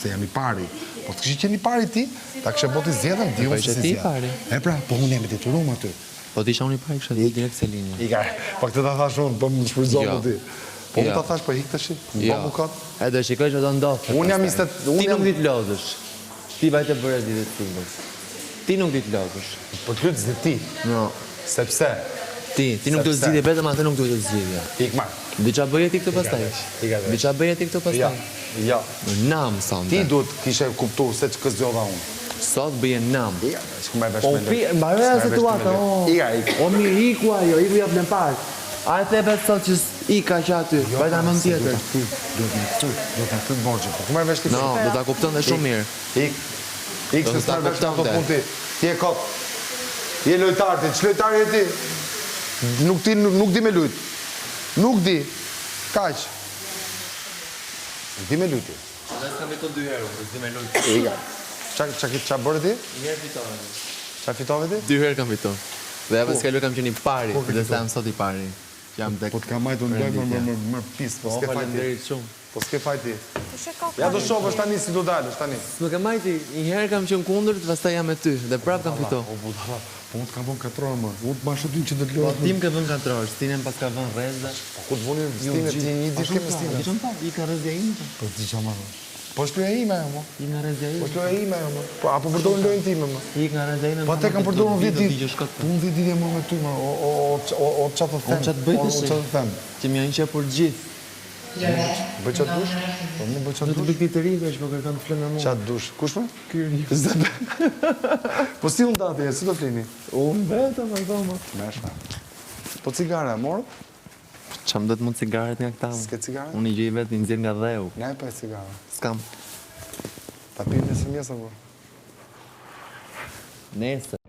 se jam i pari. Po të këshë qenë i pari ti, ta këshë boti zjedhën, di unë se si zjedhën. E pra, po unë jam i detyruar aty. Po ti isha unë i pari, kësha direkt se linja. Ika, po këtë ta thash unë, po më shfryzon po ti. Po më ta thash, po hik të shi, më mu katë. E do shikoj që do ndodhë. Unë jam Ti nuk ditë lodhësh. Ti vajtë e bërë ditë të tingës. Ti nuk ditë lodhësh. Po të lutë zdi ti. No. Sepse? Ti nuk do të zgjidhje vetëm atë nuk do të zgjidhje. Ik marë. Diqa bëje ti këtë pastaj? Diqa bëje ti këtë pastaj? Ja. Nam, sonte. Ti duhet kishe kuptu se që këzgjodha unë. Sot bëje nam. Ika, shku me vesh me lëtë. Mbarëja situata, Ika. O mirë, iku ajo, iku jap në park. A e thebet sot që ika që aty, bajta më në tjetër. Do të këtë borgjë. Po me vesh ti. No, do ta kupton dhe shumë mirë. Ik shkës me vesh me të pun ti. Ti e kot. Ti e lojtar ti, që lojtar e ti? Nuk di me lujt. Nuk di. Kaq. Nuk di me lujt ti. Dhe s'kam fiton 2 herë, dhe s'di me lujt. Ika. Qa bërë ti? Një herë fitove. Qa fitove ti? 2 herë kam fiton. Dhe javë s'kellu kam qenë i pari, dhe s'am sot i pari. Po të kam majtë unë dojmë më pis, po s'ke fajti. Falenderit shumë. Po s'ke fajti. Ja do shohë, është tani si do dalë, është tani. S'më ke majti, një herë kam qenë kundër, pastaj jam me ty, dhe prap kam fito. Po unë të kam vënë 4 orë më, unë të bashkë ty që të të lojë. Po tim ka vënë 4 orë, stinem pas ka vënë rrezë. Po ku të vënë stine, ti një ditë ke me stine. Gjishon pa, i ka rrezja ime. Po t'i qa marrë. Po shluja ime jo më. I nga rrezja ime. Po shluja ime jo më. Po apo përdojnë lojnë time më. I nga rrezja ime. Po te kam përdojnë 10 ditë. Unë 10 ditë e më me ty më, o qatë të them. O qatë bëjtë shi. O qatë të them. Që mi janë që për gjithë. Bëj qatë dush? Po më bëj qatë Do të dush? bëj këtë të rritë, po kërkan të flenë me mua. Qatë dush? Kush më? Kyri. Po si unë dati e, si do flini? Unë vetëm, e thoma. Meshme. Po cigare, morë? Qam do të mund cigaret nga këta? S'ke cigare? Unë i gjej vetë i nxjerr nga dheu. Ne pa e cigare. S'kam. Ta pim në si mjesë, po. Nesër.